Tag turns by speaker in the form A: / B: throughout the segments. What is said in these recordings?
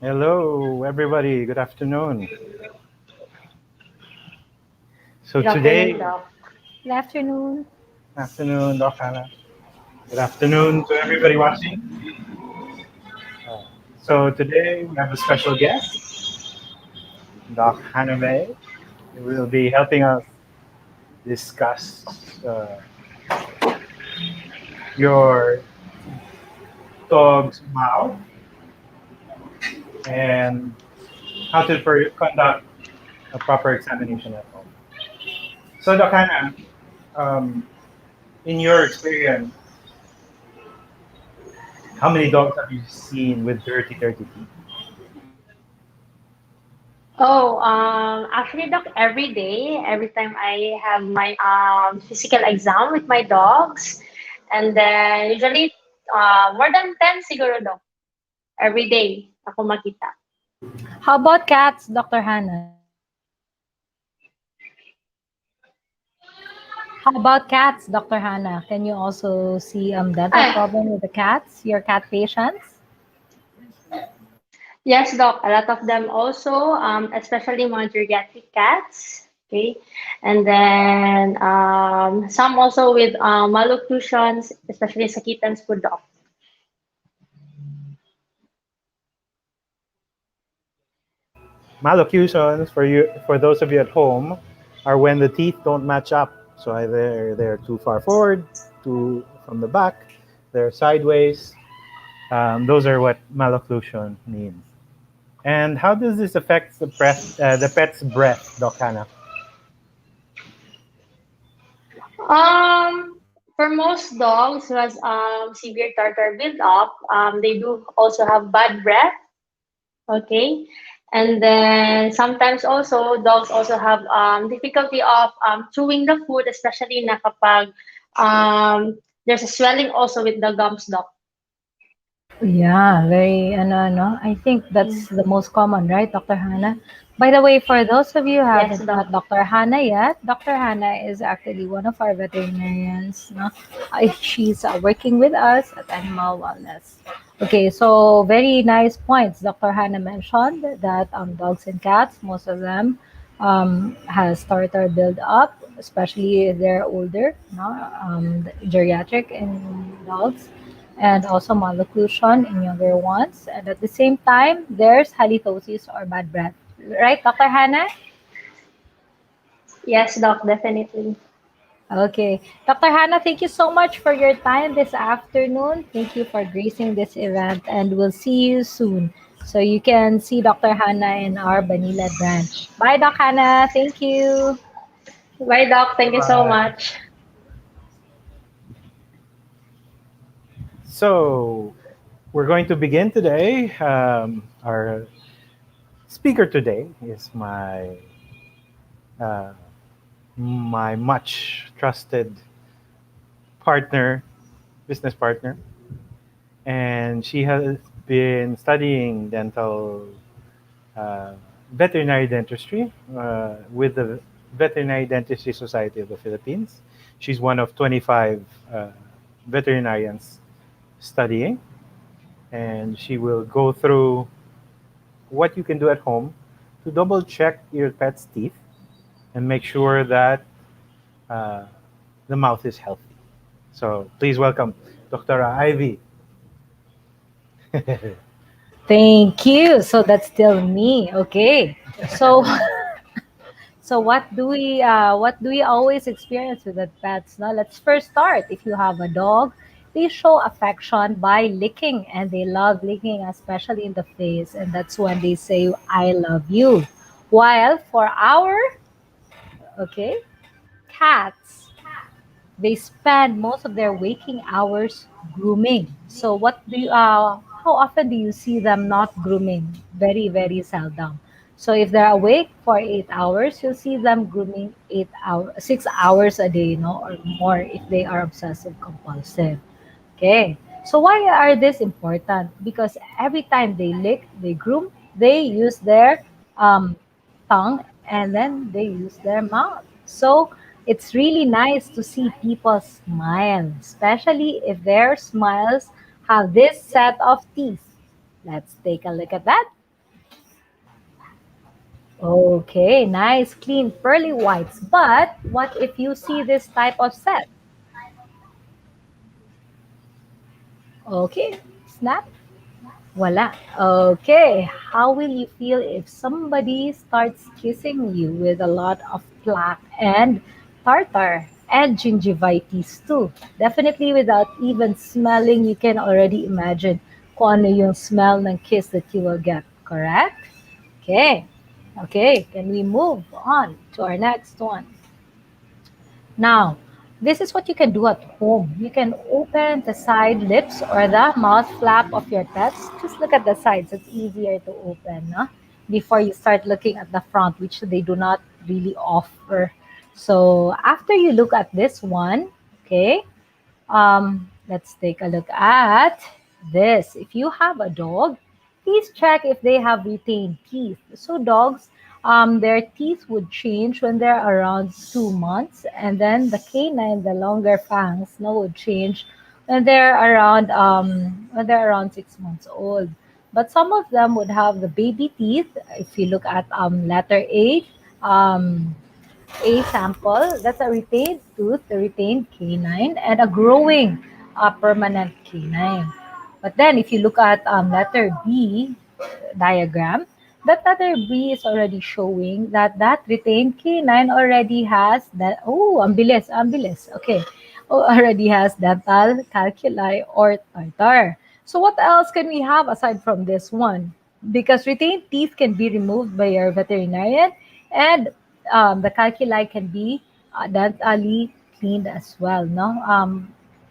A: Hello, everybody. Good afternoon. So
B: Good afternoon,
A: today,
B: Doc.
C: Good afternoon.
A: afternoon, Doc Hannah. Good afternoon to everybody watching. Uh, so today we have a special guest, Doc Hannah May, who will be helping us discuss your dog's mouth and how to conduct a proper examination at home. So, Doc Hannah, um, in your experience, how many dogs have you seen with dirty teeth?
B: Actually, Doc, every day, every time I have my physical exam with my dogs, and then usually more than 10 siguro, Doc. Every day ako makita.
C: How about cats, Dr. Hannah? How about cats, Dr. Hannah? Can you also see dental
B: Ay,
C: problem with the cats, your cat patients?
B: yes, Doc. A lot of them also, especially mga geriatric cats. Okay. And then some also with malocclusions, especially sa kittens po, Doc.
A: Malocclusions for those of you at home are when the teeth don't match up. So either they're too far forward, too from the back, they're sideways. Those are what malocclusion means. And how does this affect the pet's breath, Doc Hannah?
B: For most dogs who has severe tartar buildup, they do also have bad breath. Okay, and then sometimes also dogs also have difficulty of chewing the food, especially na kapag there's a swelling also with the gums, dog.
C: Yeah, very, no. I think
B: Mm.
C: that's the most common, right, Dr. Hannah? By the way, for those of you who
B: Yes,
C: haven't
B: dog.
C: met Dr. Hannah yet, Dr. Hannah is actually one of our veterinarians. No? She's working with us at Animal Wellness. Okay, so very nice points. Dr. Hannah mentioned that dogs and cats, most of them has tartar build up, especially if they're older, no? Geriatric in dogs and also malocclusion in younger ones. And at the same time, there's halitosis or bad breath. Right, Dr. Hannah?
B: Yes, dog, definitely.
C: Okay. Dr. Hannah, thank you so much for your time this afternoon. Thank you for gracing this event, and we'll see you soon. So you can see Dr. Hannah in our Banila branch. Bye, Doc Hannah. Thank you.
B: Bye, dog. Thank you so
A: Bye-bye.
B: much.
A: So we're going to begin today. Our speaker today is uh, my much trusted partner, business partner, and she has been studying dental uh, veterinary dentistry with the Veterinary Dentistry Society of the Philippines. She's one of 25 veterinarians studying, and she will go through what you can do at home to double check your pet's teeth and make sure that uh, the mouth is healthy. So please welcome Dr. Ivy.
C: Thank you. So that's still me. Okay. So So what do we always experience with the pets? Now let's first start. If you have a dog, they show affection by licking and they love licking, especially in the face, and that's when they say I love you. While for our okay cats, they spend most of their waking hours grooming. So how often do you see them not grooming? Very, very seldom. So if they're awake for 8 hours, you'll see them grooming 8 hours, 6 hours a day, or more if they are obsessive compulsive. Okay. So why are this important? Because every time they lick, they groom, they use their um, tongue and then they use their mouth. So it's really nice to see people smile, especially if their smiles have this set of teeth. Let's take a look at that. Okay, nice, clean, pearly whites. But what if you see this type of set? Okay, snap. Voila. Okay, how will you feel if somebody starts kissing you with a lot of plaque and tartar and gingivitis too? Definitely without even smelling, you can already imagine kung ano yung smell ng kiss that you will get, correct? Okay. Okay, can we move on to our next one? Now, this is what you can do at home. You can open the side lips or the mouth flap of your pets. Just look at the sides. It's easier to open, no? Before you start looking at the front, which they do not really offer. So after you look at this one, okay, let's take a look at this. If you have a dog, please check if they have retained teeth. So dogs, their teeth would change when they're around 2 months, and then the canine, the longer fangs, no, would change when they're around 6 months old. But some of them would have the baby teeth. If you look at letter um, A sample, that's a retained tooth, a retained canine, and a growing permanent canine. But then if you look at letter B diagram, that letter B is already showing that that retained canine already has that, oh, ambilis, okay, oh, already has dental calculi or tartar. So what else can we have aside from this one? Because retained teeth can be removed by your veterinarian, and the calculi can be dentally cleaned as well. No,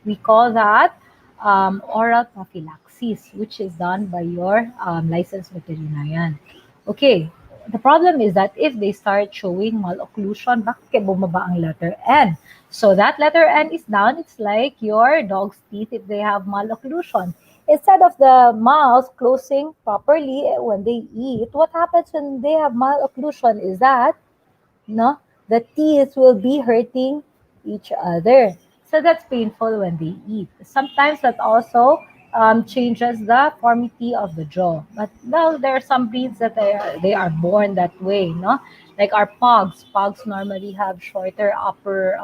C: we call that oral prophylaxis, which is done by your licensed veterinarian. Okay, the problem is that if they start showing malocclusion, bakit kaya bumaba ang letter N? So that letter N is down. It's like your dog's teeth if they have malocclusion. Instead of the mouth closing properly when they eat, what happens when they have malocclusion is that no, the teeth will be hurting each other. So that's painful when they eat. Sometimes that also changes the formity of the jaw. But now there are some breeds that they are born that way, no? Like our pugs. Pugs normally have shorter upper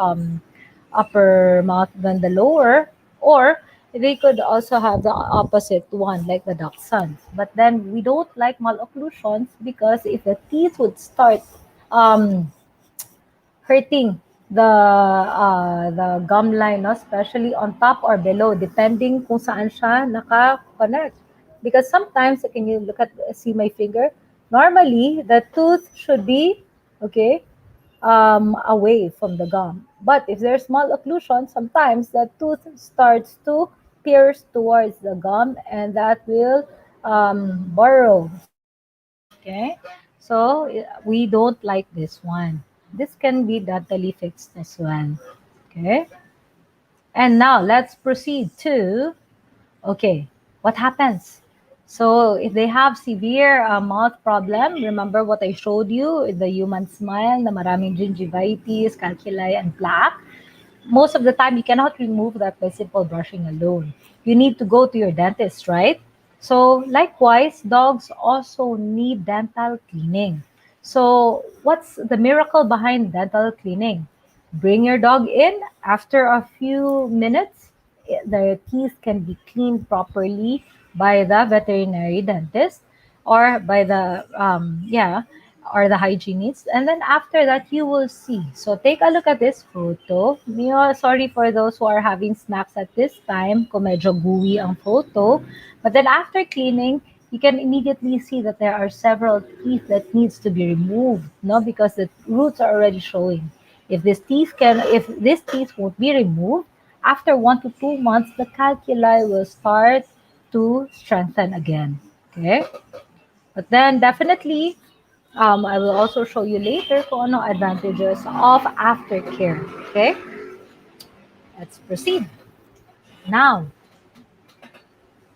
C: mouth than the lower, or they could also have the opposite one, like the dachshunds. But then we don't like malocclusions because if the teeth would start um, hurting the gum line, no? Especially on top or below, depending kung saan siya naka-connect. Because sometimes, can you look at, see my finger? Normally, the tooth should be, okay, away from the gum. But if there's small occlusion, sometimes the tooth starts to pierce towards the gum, and that will burrow. Okay, so we don't like this one. This can be dentally fixed as well. Okay, and now let's proceed to, okay, what happens? So if they have severe mouth problem, remember what I showed you, the human smile, na maraming gingivitis, calculi, and plaque. Most of the time you cannot remove that by simple brushing alone. You need to go to your dentist, right? So likewise, dogs also need dental cleaning. So what's the miracle behind dental cleaning? Bring your dog in after a few minutes. Their teeth can be cleaned properly by the veterinary dentist or by the or the hygienist, and then after that you will see. So take a look at this photo. Sorry for those who are having snacks at this time kung medyo gooey ang photo, but then after cleaning you can immediately see that there are several teeth that needs to be removed, no, because the roots are already showing. If this teeth won't be removed, after 1 to 2 months the calculi will start to strengthen again. Okay, but then definitely, I will also show you later kung ano advantages of aftercare. Okay, let's proceed. Now,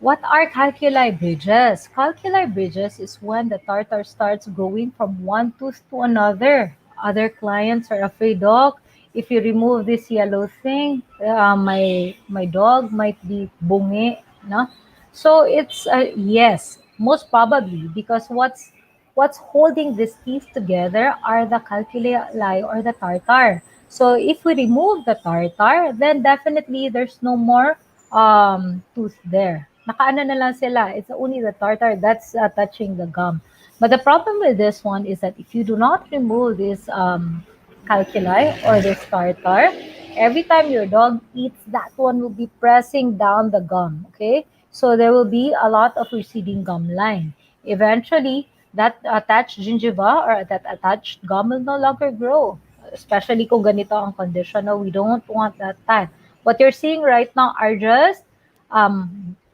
C: what are calculi bridges? Calculi bridges is when the tartar starts growing from one tooth to another. Other clients are afraid, Doc, if you remove this yellow thing, my dog might be bungi, no? So it's yes, most probably because what's what's holding these teeth together are the calculi or the tartar. So if we remove the tartar, then definitely there's no more tooth there. Nakaano na lang sila. It's only the tartar that's touching the gum. But the problem with this one is that if you do not remove this calculi or this tartar, every time your dog eats, that one will be pressing down the gum. Okay, so there will be a lot of receding gum line. Eventually, that attached gingiva or that attached gum will no longer grow. Especially kung ganito ang condition, no, we don't want that time. What you're seeing right now are just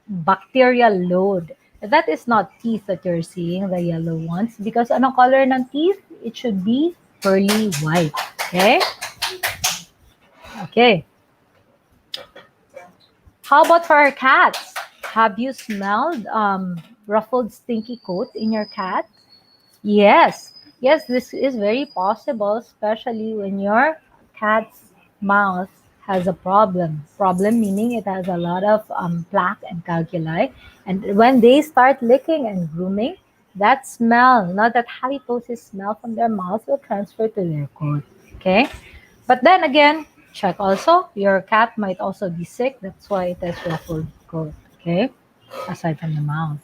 C: bacterial load. That is not teeth that you're seeing, the yellow ones, because anong color ng teeth? It should be pearly white. Okay? Okay. How about for our cats? Have you smelled ruffled stinky coat in your cat? Yes, yes, this is very possible, especially when your cat's mouth has a problem. Problem meaning it has a lot of plaque and calculi. And when they start licking and grooming, that smell, not that halitosis smell from their mouth, will transfer to their coat. Okay? But then again, check also, your cat might also be sick. That's why it has ruffled coat. Okay? Aside from the mouth.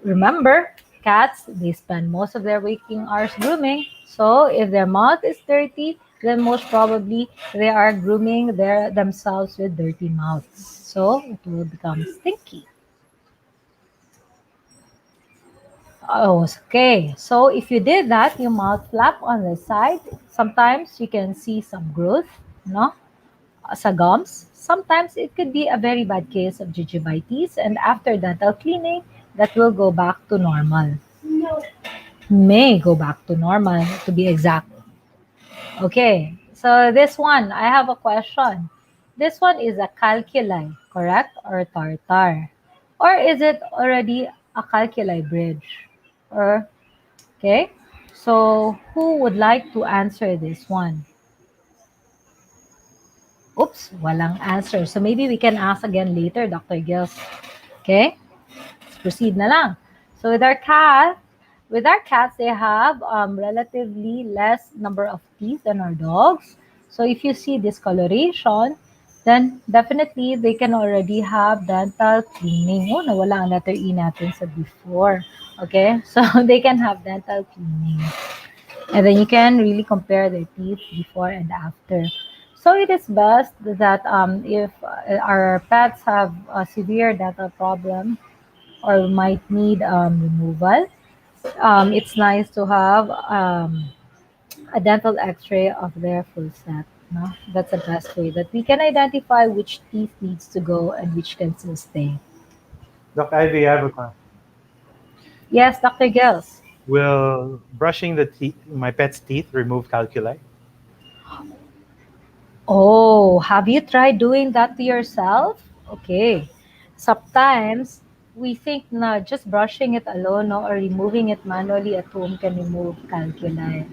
C: Remember, cats, they spend most of their waking hours grooming. So if their mouth is dirty, then most probably they are grooming themselves with dirty mouths. So it will become stinky. Oh, okay. So if you did that, your mouth flap on the side, sometimes you can see some growth, no? Sa gums. Sometimes it could be a very bad case of gingivitis, and after dental cleaning, that will go back to normal. May go back to normal, to be exact. Okay, so this one, I have a question. This one is a calculi, correct? Or tartar? Or is it already a calculi bridge? Or, okay, so who would like to answer this one? Oops, walang answer. So maybe we can ask again later, Dr. Gills. Okay? Let's proceed na lang. So with our cats, they have relatively less number of teeth than our dogs. So if you see discoloration, then definitely they can already have dental cleaning. Oh, nawala ang letter E natin sa before. Okay? So they can have dental cleaning. And then you can really compare their teeth before and after. So it is best that if our pets have a severe dental problem or might need removal, it's nice to have a dental x-ray of their full set. No? That's the best way that we can identify which teeth needs to go and which can still stay.
A: Doc Ivy, I have a question.
C: Yes, Dr. Gills.
A: Will brushing the teeth, my pet's teeth, remove calculi?
C: Oh, have you tried doing that to yourself? Okay. Sometimes we think na just brushing it alone, no, or removing it manually at home can remove calculi.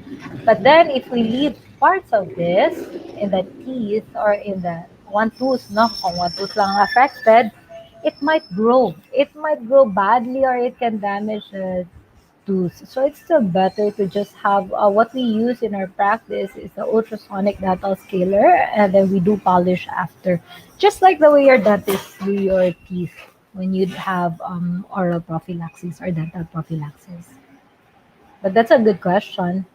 C: But then if we leave parts of this in the teeth or in the one tooth, no, kung one tooth lang affected, it might grow. It might grow badly or it can damage the tools. So it's still better to just have what we use in our practice is the ultrasonic dental scaler, and then we do polish after, just like the way your dentist do your teeth when you have oral prophylaxis or dental prophylaxis. But that's a good question.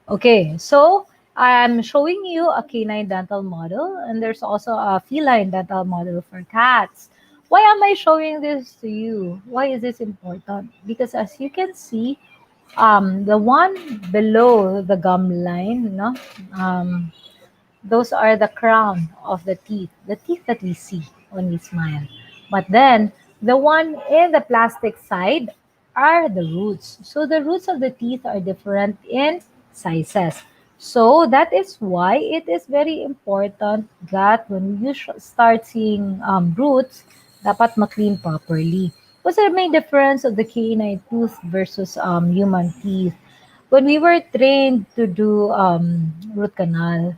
C: Okay, so I'm showing you a canine dental model, and there's also a feline dental model for cats. Why am I showing this to you? Why is this important? Because as you can see, the one below the gum line, no, um, those are the crown of the teeth that we see when we smile. But then the one in the plastic side are the roots. So the roots of the teeth are different in sizes. So that is why it is very important that when you start seeing roots, dapat ma-clean properly. What's the main difference of the canine tooth versus human teeth? When we were trained to do root canal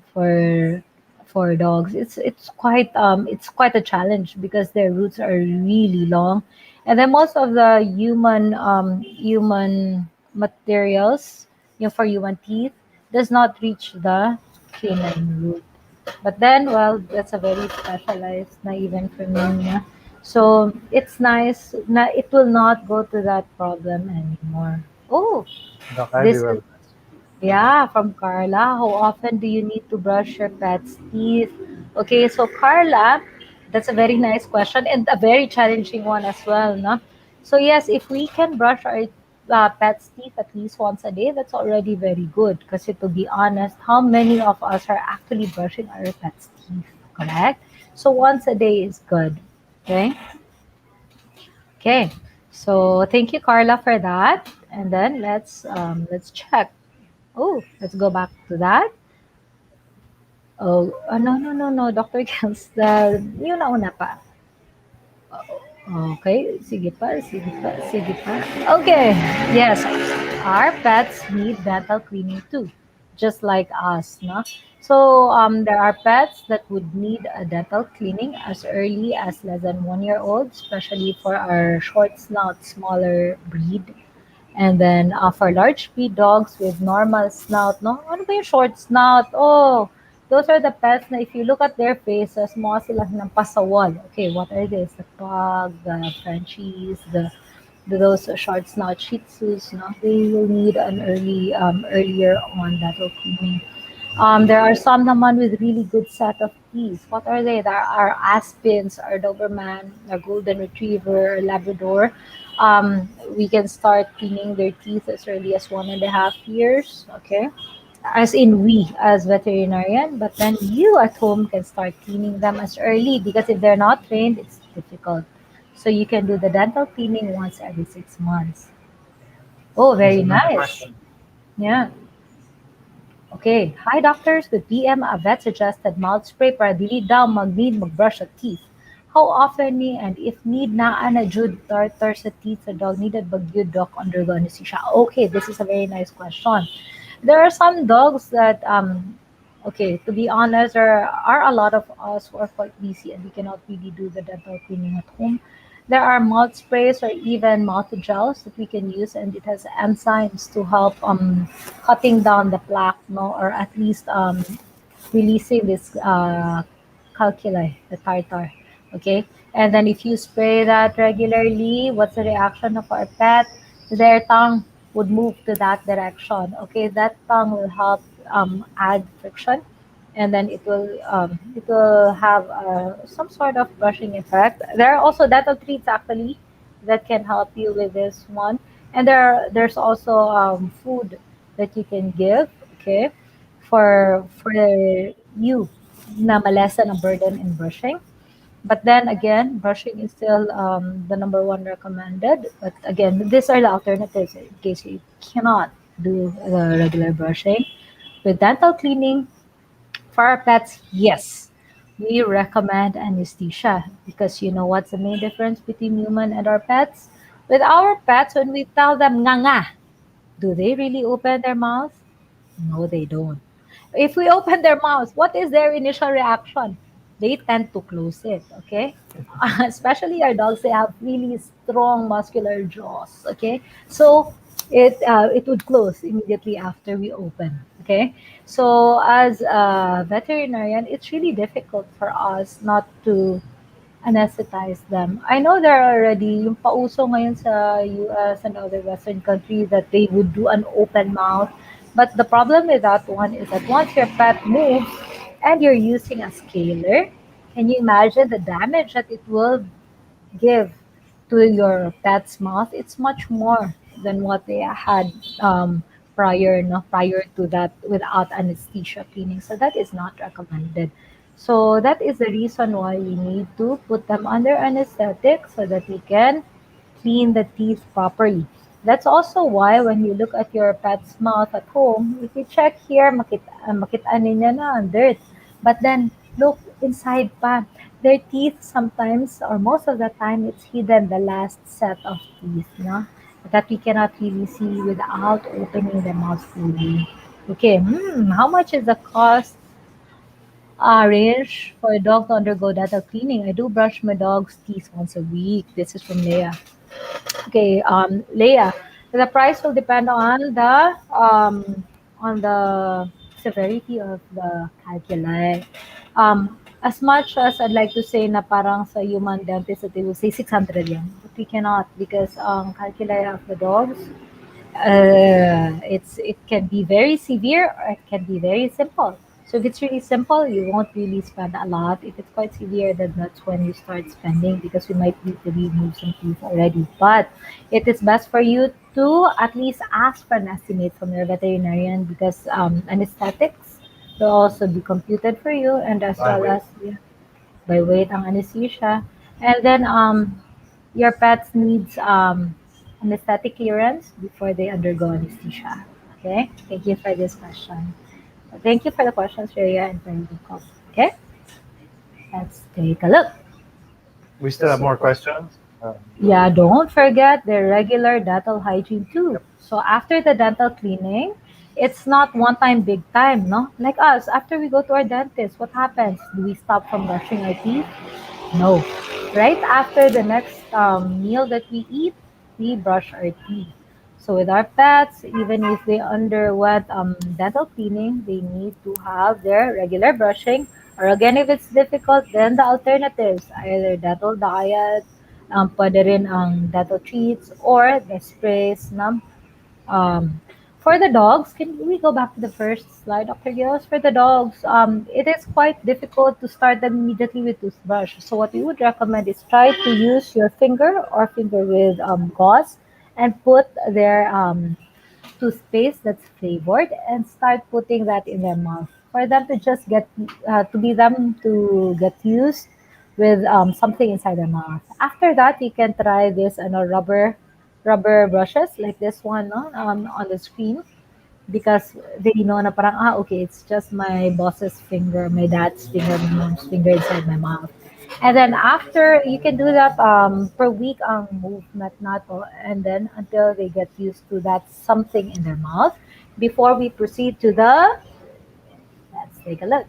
C: for dogs. It's quite a challenge because their roots are really long, and then most of the human materials, for human teeth, does not reach the canine root. But then, well, that's a very specialized, na even for me. Yeah. So it's nice. It will not go to that problem anymore. Oh,
A: Doc, I
C: this
A: do have
C: is
A: a question.
C: yeah, from Carla. How often do you need to brush your pet's teeth? Okay, so Carla, that's a very nice question and a very challenging one as well, no? So yes, if we can brush our pet's teeth at least once a day, that's already very good. Because to be honest, how many of us are actually brushing our pet's teeth? Correct. So once a day is good. Okay. Okay. So thank you, Carla, for that. And then let's check. Oh, let's go back to that. Oh, no, no, no, no, Dr. Kels, yung nauna pa. Okay, sige pa, sige pa, sige pa. Okay, yes, our pets need dental cleaning too, just like us, no? So, there are pets that would need a dental cleaning as early as less than 1 year old, especially for our short snout, smaller breed. And then for large breed dogs with normal snout, no? Ano ba yung short snout? Oh, those are the pets na if you look at their faces, mukha sila ng pasawal. Okay, what are these? The pug, the Frenchies, those short snout Shih Tzus, no? They will need an earlier on dental cleaning. There are some naman with really good set of teeth. What are they? There are Aspins, our Doberman, our Golden Retriever, our Labrador. We can start cleaning their teeth as early as 1.5 years. Okay, as in we as veterinarian, but then you at home can start cleaning them as early because if they're not trained, it's difficult. So you can do the dental cleaning once every 6 months. Oh,
A: There's
C: very
A: another
C: nice.
A: question.
C: Yeah. Okay. Hi, doctors. With PM, a vet suggested mouth spray para dili daw mag-need mag-brush sa teeth. How often ni and if need na ana jud tartar sa teeth sa dog needed bagyo doc undergo anesthesia? Okay, this is a very nice question. There are some dogs that okay, to be honest, there are a lot of us who are quite busy and we cannot really do the dental cleaning at home. There are mouth sprays or even mouth gels that we can use, and it has enzymes to help cutting down the plaque, no, or at least releasing this calculi, the tartar. Okay, and then if you spray that regularly, what's the reaction of our pet? Their tongue would move to that direction. Okay, that tongue will help add friction, and then it will have some sort of brushing effect. There are also dental treats actually that can help you with this one, and there's also food that you can give. Okay, for you na malesen ang burden in brushing. But then again, brushing is still the number one recommended. But again, these are the alternatives in case you cannot do the regular brushing. With dental cleaning, for our pets, yes, we recommend anesthesia because you know what's the main difference between human and our pets? With our pets, when we tell them nga nga, do they really open their mouth? No, they don't. If we open their mouths, what is their initial reaction? They tend to close it, okay? Especially our dogs, they have really strong muscular jaws, okay? So it would close immediately after we open, okay? So as a veterinarian, it's really difficult for us not to anesthetize them. I know there are already yung pauso ngayon sa US and other Western countries that they would do an open mouth. But the problem with that one is that once your pet moves and you're using a scaler, can you imagine the damage that it will give to your pet's mouth? It's much more than what they had prior, no, prior to that without anesthesia cleaning. So that is not recommended. So that is the reason why we need to put them under anesthetic so that we can clean the teeth properly. That's also why when you look at your pet's mouth at home, if you check here, makitaan ninyo na ang dirt. But then look inside pa. Their teeth sometimes or most of the time it's hidden the last set of teeth, no? That we cannot really see without opening the mouth fully. Okay, how much is the cost Arrange for a dog to undergo dental cleaning. I do brush my dog's teeth once a week. This is from Leah. Okay, Leah, the price will depend on the severity of the calculi. As much as I'd like to say na parang sa human dentist that they will say 600 yan, but we cannot because calculi of the dogs it can be very severe or it can be very simple. So if it's really simple, you won't really spend a lot. If it's quite severe, then that's when you start spending because you might need to remove some teeth already. But it is best for you to at least ask for an estimate from your veterinarian because anesthetics will also be computed for you and as
A: By
C: well
A: weight.
C: as yeah, by weight ang anesthesia. And then your pets needs anesthetic clearance before they undergo anesthesia. Okay? Thank you for this question. Thank you for the questions, Rhea and for the call. Okay? Let's take a look.
A: We still have more questions.
C: Yeah, don't forget the regular dental hygiene too.
A: Yep.
C: So after the dental cleaning, it's not one time big time, no? Like us, after we go to our dentist, what happens? Do we stop from brushing our teeth? No. Right after the next meal that we eat, we brush our teeth. So with our pets, even if they underwent dental cleaning, they need to have their regular brushing. Or again, if it's difficult, then the alternatives, either dental diet, pwede rin ang dental treats, or the sprays na um, for the dogs, can we go back to the first slide, Dr. Gills? For the dogs, it is quite difficult to start them immediately with toothbrush. So what we would recommend is try to use your finger or finger with gauze and put their toothpaste that's flavored and start putting that in their mouth for them to just get to be them to get used with something inside their mouth. After that, you can try this rubber brushes like this one no? On the screen because they know na parang okay, it's just my boss's finger, my dad's finger, my mom's finger inside my mouth. And then after you can do that per week movement na to, and then until they get used to that something in their mouth before we proceed to the let's take a look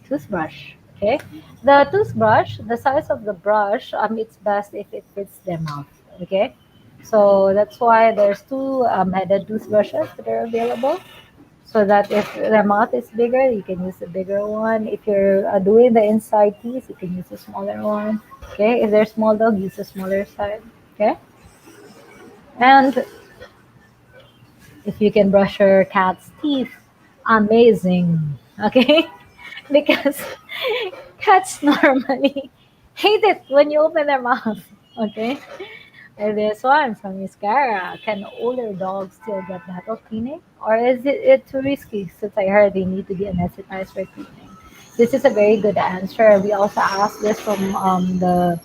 C: toothbrush. Okay, the toothbrush, the size of the brush, it's best if it fits their mouth. Okay, so that's why there's two headed toothbrushes that are available. So that if their mouth is bigger, you can use the bigger one. If you're doing the inside teeth, you can use a smaller one. Okay, if they're small dog, use the smaller side. Okay, and if you can brush your cat's teeth, amazing. Okay, because cats normally hate it when you open their mouth. Okay, and this one from Miss Cara. Can older dogs still get dental cleaning? Or is it too risky since I heard they need to be anesthetized for cleaning? This is a very good answer. We also asked this from the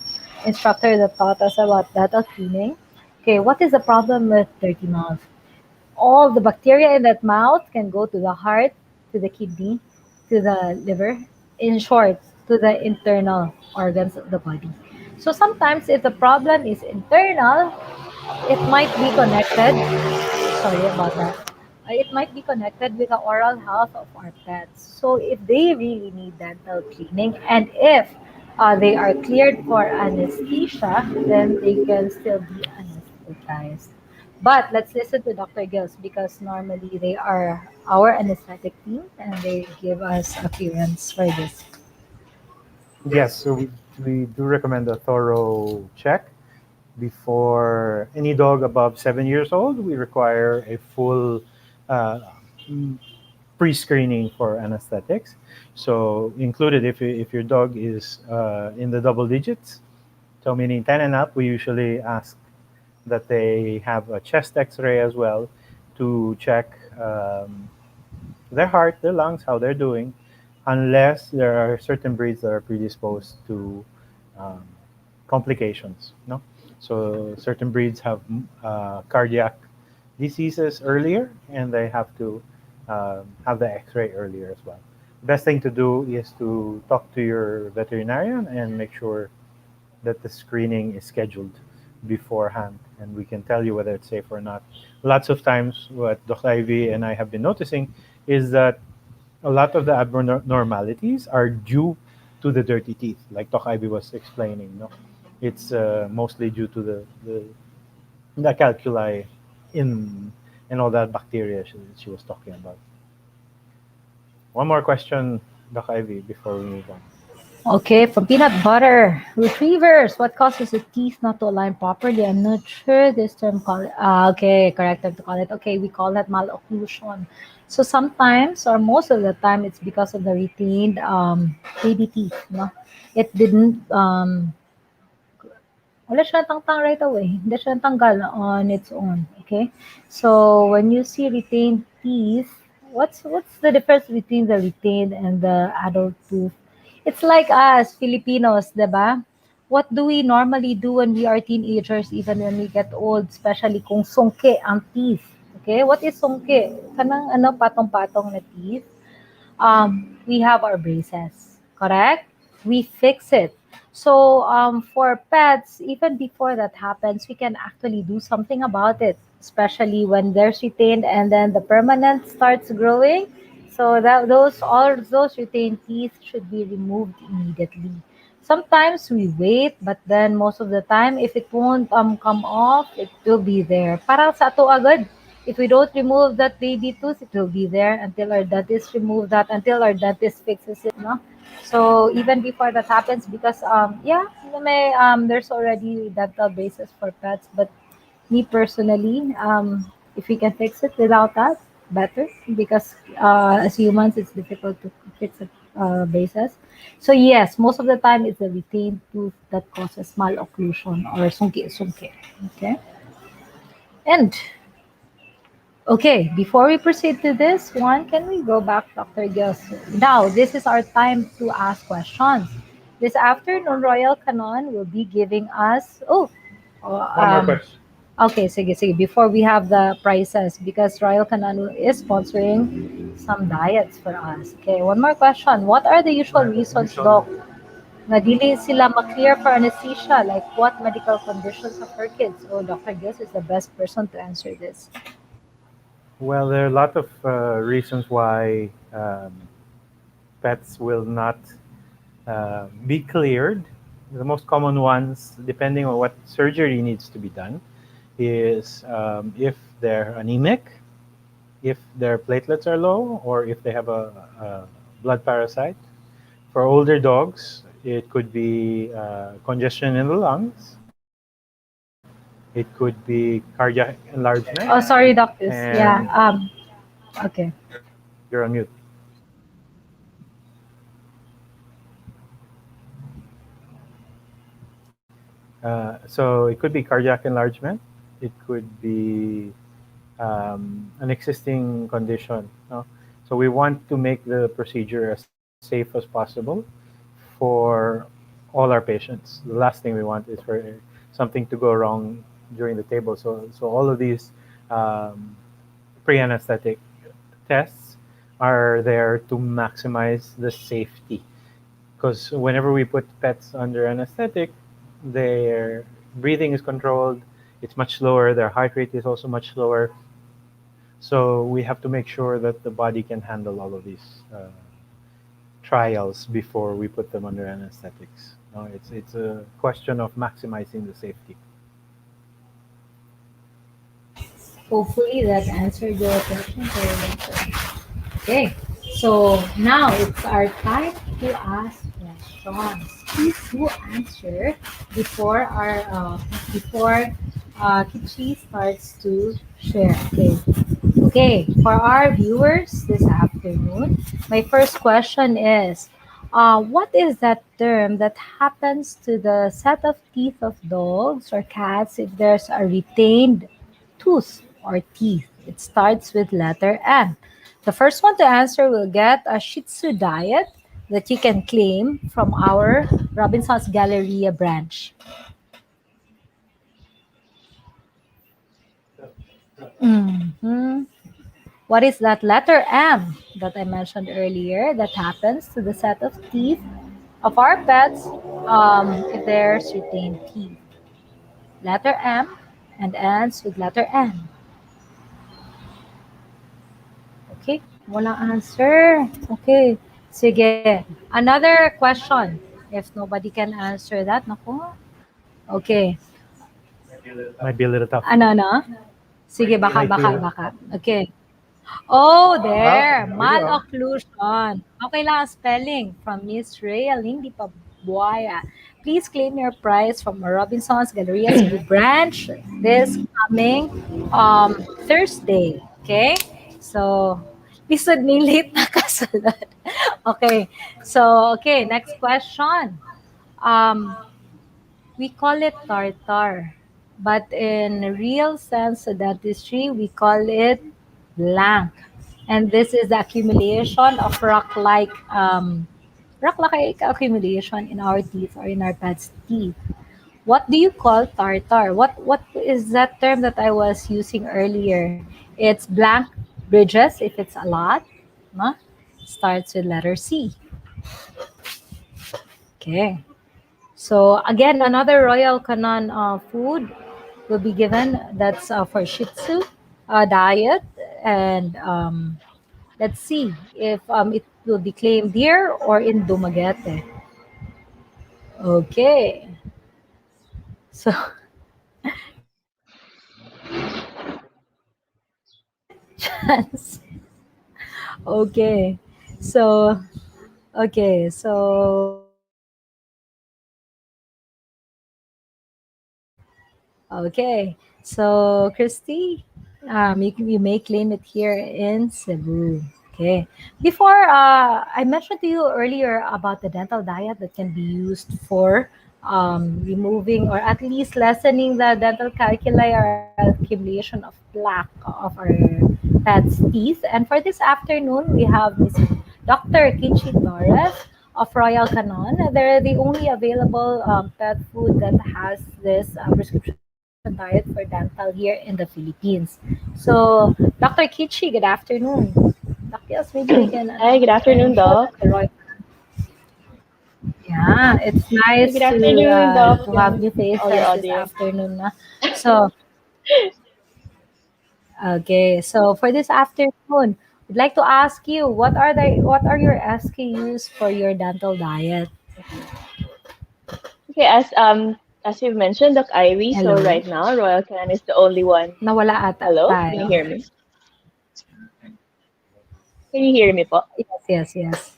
C: instructor that taught us about dental cleaning. Okay, what is the problem with dirty mouth? All the bacteria in that mouth can go to the heart, to the kidney, to the liver, in short, to the internal organs of the body. So sometimes if the problem is internal, it might be connected. Sorry about that. It might be connected with the oral health of our pets. So if they really need dental cleaning and if they are cleared for anesthesia, then they can still be anesthetized. But let's listen to Dr. Gills because normally they are our anesthetic team and they give us a clearance for this.
A: Yes, so we do recommend a thorough check before any dog above 7 years old. We require a full uh, pre-screening for anesthetics. So included if your dog is in the double digits, so meaning 10 and up, we usually ask that they have a chest X-ray as well to check their heart, their lungs, how they're doing, unless there are certain breeds that are predisposed to um, complications. No, so certain breeds have cardiac diseases earlier, and they have to have the X-ray earlier as well. Best thing to do is to talk to your veterinarian and make sure that the screening is scheduled beforehand, and we can tell you whether it's safe or not. Lots of times, what Dr. Ivy and I have been noticing is that a lot of the abnormalities are due to the dirty teeth, like Doc Ivy was explaining. No, it's mostly due to the calculi in and all that bacteria she was talking about. One more question, Doc Ivy, before we move on.
C: Okay, from peanut butter retrievers. What causes the teeth not to align properly? I'm not sure this term call it. Okay, correct term to call it. Okay, we call that malocclusion. So sometimes, or most of the time, it's because of the retained baby teeth. No, it didn't wala siya tangtang right away. Hindi siya tanggal on its own. Okay? So, when you see retained teeth, what's the difference between the retained and the adult tooth? It's like us, Filipinos, diba? What do we normally do when we are teenagers, even when we get old, especially kung sungke ang teeth? Okay? What is sungke? Kanang ano, patong-patong na teeth. We have our braces, correct? We fix it. So for pets, even before that happens, we can actually do something about it, especially when there's retained and then the permanent starts growing. So that those all those retained teeth should be removed immediately. Sometimes we wait, but then most of the time, if it won't come off, it will be there. Parang sa ato agad, if we don't remove that baby tooth, it will be there until our dentist remove that, until our dentist fixes it, no? So even before that happens, because yeah, there's already dental braces for pets, but me personally, if we can fix it without that, better, because as humans, it's difficult to fix it, braces. So yes, most of the time it's the retained tooth that causes malocclusion or sungki-sungki. Okay, and okay, before we proceed to this one, can we go back, Dr. Gils? Now, this is our time to ask questions. This afternoon, Royal Canon will be giving us. Oh,
A: One more question.
C: okay, sige, sige. Before we have the prices, because Royal Canon is sponsoring some diets for us. Okay, one more question. What are the usual reasons, Doc, na dili sila ma-clear for anesthesia? Like what medical conditions of her kids? Oh, Dr. Gils is the best person to answer this.
A: Well, there are a lot of reasons why pets will not be cleared. The most common ones, depending on what surgery needs to be done, is if they're anemic, if their platelets are low, or if they have a blood parasite. For older dogs, it could be congestion in the lungs. It could be cardiac enlargement,
C: Oh, sorry, doctors.
A: and
C: Yeah. Okay.
A: you're on mute. So it could be cardiac enlargement. It could be an existing condition. No? So we want to make the procedure as safe as possible for all our patients. The last thing we want is for something to go wrong during the table. So all of these um, pre-anesthetic tests are there to maximize the safety. Because whenever we put pets under anesthetic, their breathing is controlled. It's much slower. Their heart rate is also much slower. So we have to make sure that the body can handle all of these trials before we put them under anesthetics. No, it's a question of maximizing the safety.
C: Hopefully that answered your question very well. Okay. So now it's our time to ask questions. Please do answer before our before Kichi starts to share. Okay. Okay, for our viewers this afternoon, my first question is what is that term that happens to the set of teeth of dogs or cats if there's a retained tooth or teeth? It starts with letter M. The first one to answer will get a Shih Tzu diet that you can claim from our Robinson's Galleria branch. Mhm. What is that letter M that I mentioned earlier that happens to the set of teeth of our pets if there's retained teeth? Letter M and ends with letter N. Okay, Walang answer. Okay. Sige. Another question. If nobody can answer that, naku. Okay.
A: Might be a little tough.
C: Ano, ano? Sige, baka,
A: Might be
C: baka,
A: a
C: baka. Okay. Oh,
A: Ah,
C: there.
A: there you go.
C: Malocclusion. Okay lang ang spelling from Miss Rhea Lindy Pabuaya. Please claim your prize from Robinson's Galleria Cebu branch this coming Thursday. Okay? So, lisod ni late na kasulod. Okay. So, okay, next question. Um, we call it tartar, but in real sense of dentistry, we call it blank. And this is the accumulation of rock-like accumulation in our teeth or in our pet's teeth. What do you call tartar? What is that term that I was using earlier? It's blank bridges if it's a lot. No? Starts with letter C. Okay. So again, another Royal Canin food will be given. That's for Shih Tzu diet, and let's see if it will be claimed here or in Dumaguete. Okay, so chance. Okay, so okay, okay, so Christy, you may claim it here in Cebu. Okay. Before, I mentioned to you earlier about the dental diet that can be used for removing or at least lessening the dental calculi or accumulation of plaque of our pet's teeth. And for this afternoon, we have Miss Dr. Kinchi Torres of Royal Canon. They're the only available pet food that has this prescription diet for dental here in the Philippines. So, Dr. Kichi, good afternoon. Yes, maybe we can
D: Hi, good
C: show
D: afternoon,
C: that the
D: Doc.
C: Royal. Yeah, it's
D: Hi,
C: nice
D: good afternoon, Doc,
C: to have
D: and
C: new
D: all your
C: faces this
D: audience.
C: afternoon. Na. So, okay, so for this afternoon, I'd like to ask you what are your SKUs for your dental diet?
D: Okay, as you've mentioned, Doc Ivy, so
C: Hello?
D: right now Royal Canin is the only one.
C: Nawala ata
D: Hello, can
C: tayo.
D: you hear me? Can you hear me po?
C: Yes, yes, yes.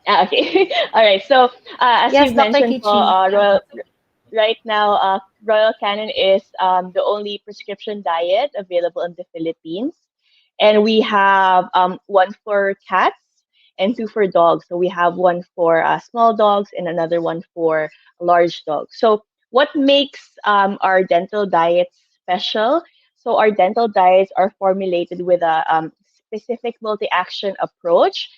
D: Okay. All right. So, as
C: Yes,
D: you've
C: Dr.
D: mentioned po,
C: Kichi.
D: right now, Royal Canin is the only prescription diet available in the Philippines. And we have one for cats and two for dogs. So we have one for small dogs and another one for large dogs. So what makes our dental diets special? So our dental diets are formulated with a specific multi-action approach.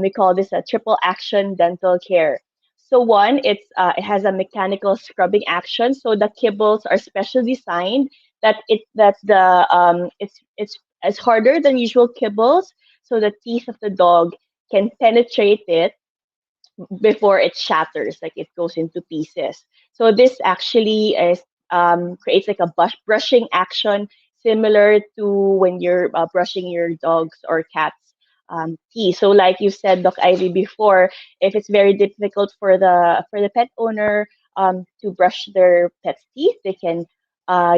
D: We call this a triple action dental care. So one, it has a mechanical scrubbing action. So the kibbles are specially designed that the it's harder than usual kibbles, so the teeth of the dog can penetrate it before it shatters, like it goes into pieces. So this actually is creates like a brushing action similar to when you're brushing your dog's or cat's teeth. So like you said, Doc Ivy, before, if it's very difficult for the pet owner to brush their pet's teeth, they can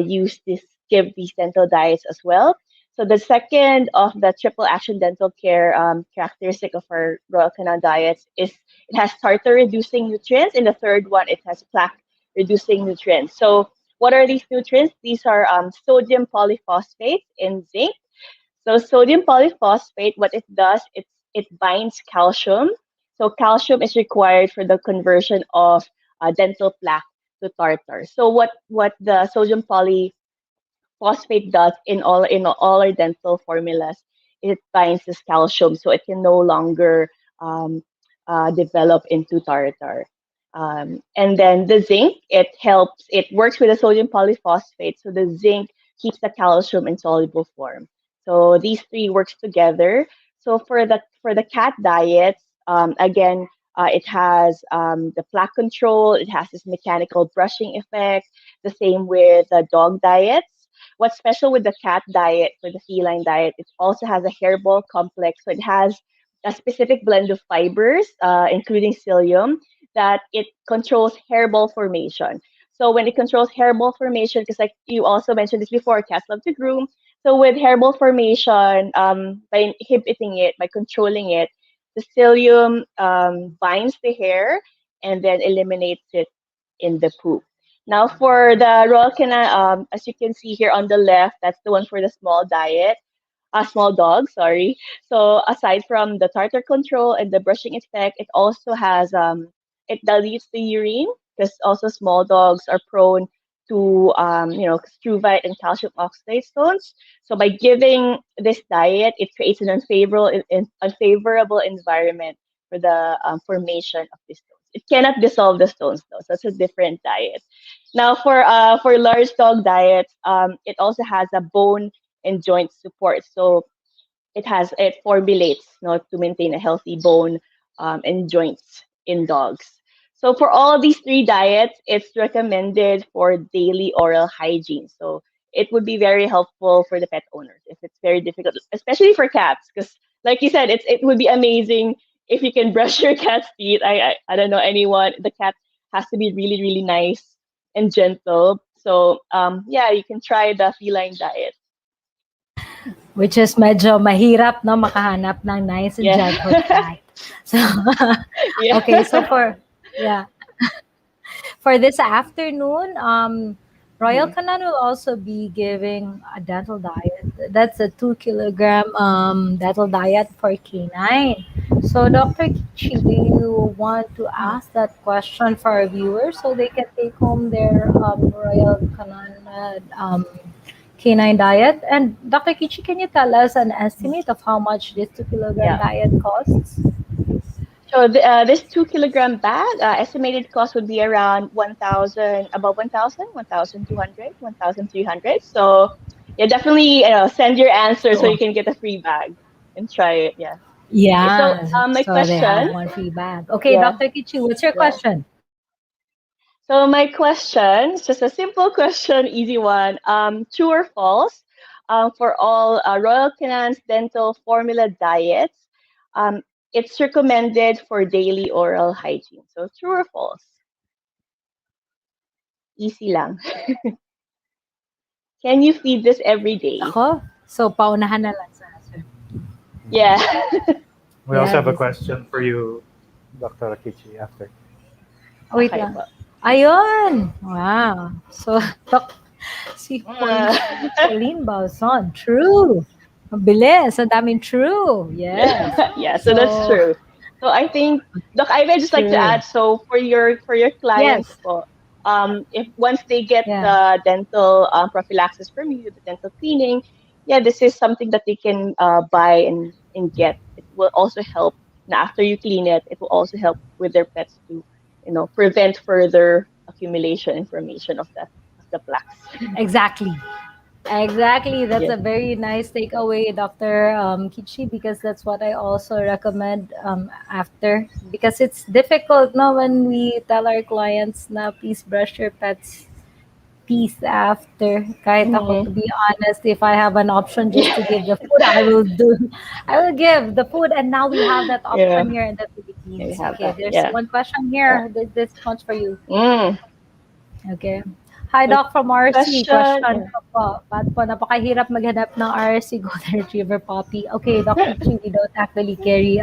D: use this give these dental diets as well. So the second of the triple action dental care characteristic of our Royal Canin diets is it has tartar reducing nutrients, and the third one it has plaque reducing nutrients. So what are these nutrients? These are sodium polyphosphate and zinc. So sodium polyphosphate, what it does, it binds calcium. So calcium is required for the conversion of dental plaque to tartar. So what the sodium phosphate does in all our dental formulas, it binds this calcium, so it can no longer um, develop into tartar. And then the zinc, it works with the sodium polyphosphate, so the zinc keeps the calcium in soluble form. So these three works together. So for the cat diets, again, it has the plaque control. It has this mechanical brushing effect. The same with the dog diets. what's special with the cat diet, for the feline diet, it also has a hairball complex. So it has a specific blend of fibers, including psyllium, that it controls hairball formation. So when it controls hairball formation, because like you also mentioned this before, cats love to groom. So with hairball formation, by inhibiting it, by controlling it, the psyllium binds the hair and then eliminates it in the poop. Now for the Royal Canin, as you can see here on the left, that's the one for the small diet, a small dog, sorry. So aside from the tartar control and the brushing effect, it also has it dilutes the urine, because also small dogs are prone to struvite and calcium oxalate stones. So by giving this diet, it creates an unfavorable environment for the formation of these stones. It cannot dissolve the stones though, so that's a different diet. Now for large dog diets, it also has a bone and joint support. So it formulates, to maintain a healthy bone and joints in dogs. So for all of these three diets, it's recommended for daily oral hygiene. So it would be very helpful for the pet owners if it's very difficult, especially for cats, because like you said, it would be amazing if you can brush your cat's teeth. I don't know anyone. The cat has to be really really nice and gentle. So yeah, you can try the feline diet.
C: Which is medyo mahirap, no, makahanap ng nice and
D: Yeah.
C: gentle cat. So, okay, so
D: Yeah.
C: yeah, for this afternoon, Royal
D: Mhm.
C: Canin will also be giving a dental diet. That's a 2 kilogram dental diet for canine. So, Dr. Kichi, do you want to
D: Mhm.
C: ask that question for our viewers so they can take home their Royal Canin canine diet? And Dr. Kichi, can you tell us an estimate of how much this 2 kilogram
D: Yeah.
C: diet costs?
D: So this 2 kilogram bag, estimated cost would be around 1,000, about 1,000, 1,200, 1,300. So yeah, definitely send your answer so
C: So,
D: you can get a free bag and try it. Yeah. Okay. So
C: yeah,
D: my
C: so they have
D: question,
C: one free bag. Okay,
D: yeah,
C: Dr. Kichi, what's your
D: yeah.
C: question?
D: So my question, it's just a simple question, easy one. True or false? For all Royal Canin's dental formula diets, um, it's recommended for daily oral hygiene. So true or false? Easy lang. Can you feed this every day?
C: Ako? So, paunahan na lang sa answer.
D: Yeah.
A: We also
C: Yeah,
A: have a
C: this is...
A: question for you, Dr. Akichi, after.
C: Oh, wait
D: Okay
C: lang.
D: po.
C: Ayun! Wow. So, si
D: Uh,
C: Queen Celine Balson. True. Ang bilis. Ang daming true. Yes.
D: yeah, so that's
C: So,
D: true. So I think, Doc, I would just like to
C: true.
D: add, so for your clients
C: Yes.
D: po, if once they get
C: Yeah.
D: the dental prophylaxis from you, the dental cleaning, yeah, this is something that they can buy and get. It will also help. Now, after you clean it, it will also help with their pets to, prevent further accumulation information of the plaques.
C: Exactly. Exactly. That's
D: Yeah.
C: a very nice takeaway, Dr. Kichi, because that's what I also recommend after. Because it's difficult, no, when we tell our clients na please brush your pet's teeth after. Kahit ako,
D: Hmm.
C: to be honest, if I have an option just to give
D: Yeah.
C: the food, I will do. I will give the food. And now we have that
D: Yeah.
C: option here in the
D: Yeah, we
C: Philippines.
D: have
C: Okay,
D: that.
C: there's
D: Yeah.
C: one question
D: Yeah.
C: here. This one's for you.
D: Mm.
C: Okay. Hi,
D: So
C: Doc from RC.
D: question.
C: Question
D: Yeah.
C: ko po. Ba't po napakahirap maghanap ng RC Golden Retriever Puppy? Okay, Doc Kichi, we don't actually carry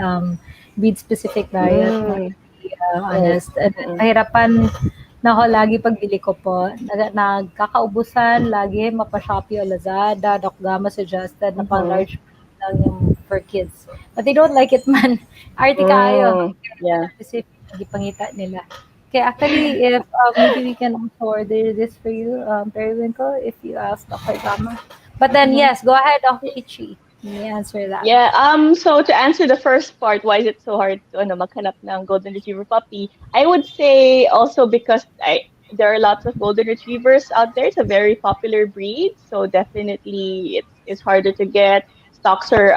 C: breed-specific diet, no,
D: Mm.
C: to be
D: Right.
C: honest. And
D: Mm-mm.
C: kahirapan na ako lagi pagbili ko po. Nagkakaubusan, lagi mapa-Shopee o Lazada. Doc Gama suggested na pang
D: Mm-hmm.
C: large breed lang yung for kids. But they don't like it man. Arti kaayo.
D: Mm. Yeah.
C: Specific, hindi pangita nila. Okay, actually, if maybe we can also order this for you, Periwinkle, if you ask Dr. Gama. But then,
D: Mm-hmm.
C: yes, go ahead, Dr. Kichi. Let me answer that.
D: Yeah. So to answer the first part, why is it so hard to maghanap ng golden retriever puppy? I would say also because there are lots of golden retrievers out there. It's a very popular breed, so definitely it's harder to get. Stocks are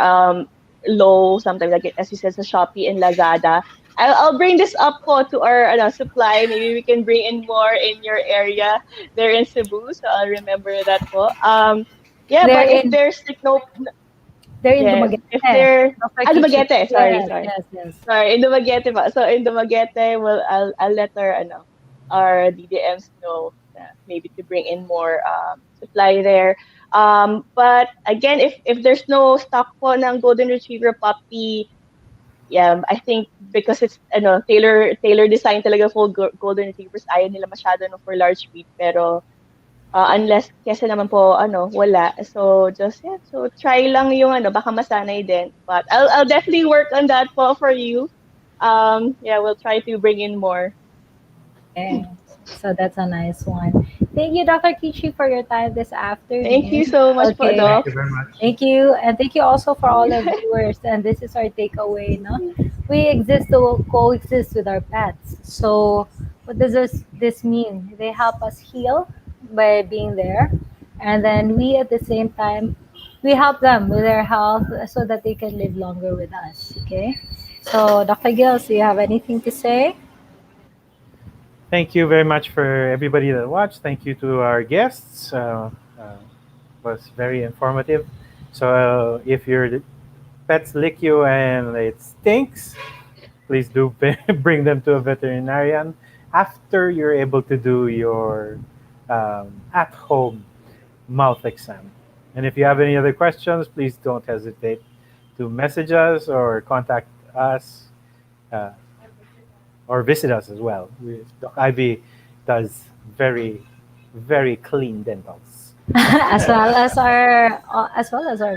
D: low sometimes, like as you said, sa Shopee and Lazada. I'll bring this up po to our supply. Maybe we can bring in more in your area there in Cebu. So I'll remember that po. Yeah,
C: They're
D: but if
C: in
D: there's like no,
C: they're in
D: yes, if
C: Dumaguete.
D: there,
C: Dr. Kichi.
D: Dumaguete. Sorry,
C: Yes,
D: sorry.
C: yes, yes.
D: Sorry, in Dumaguete pa. So in Dumaguete, well, I'll let our DDMs know maybe to bring in more supply there. But again, if there's no stock po ng golden retriever puppy, yeah, I think because it's tailor design talaga for golden retrievers, ayaw nila masyado no for large breed, pero unless kasi naman po wala. So just yeah, so try lang yung baka masanay din. But I'll definitely work on that po for you. Yeah, we'll try to bring in more.
C: Okay. So that's a nice one. Thank you, Dr. Kichi, for your time this
D: Thank you
C: afternoon.
D: so much po,
C: Okay.
A: Thank
D: Doc.
A: you very much.
C: Thank you. And thank you also for all our viewers. And this is our takeaway, no? We exist to coexist with our pets. So what does this mean? They help us heal by being there. And then we at the same time we help them with their health so that they can live longer with us. Okay. So Dr. Gills, do you have anything to say?
A: Thank you very much for everybody that watched. Thank you to our guests. Was very informative. So if your pets lick you and it stinks, please do bring them to a veterinarian after you're able to do your at-home mouth exam. And if you have any other questions, please don't hesitate to message us or contact us uh, or visit us as well. Doc Ivy does very, very clean dentals.
C: As well as our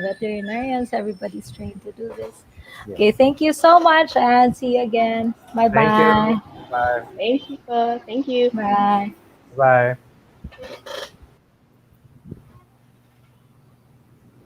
C: veterinarians, everybody's trained to do this.
A: Yes.
C: Okay, thank you so much and see you again. Bye
A: Thank you.
C: bye.
A: Bye.
D: Thank you po. Thank you.
C: Bye.
A: Bye.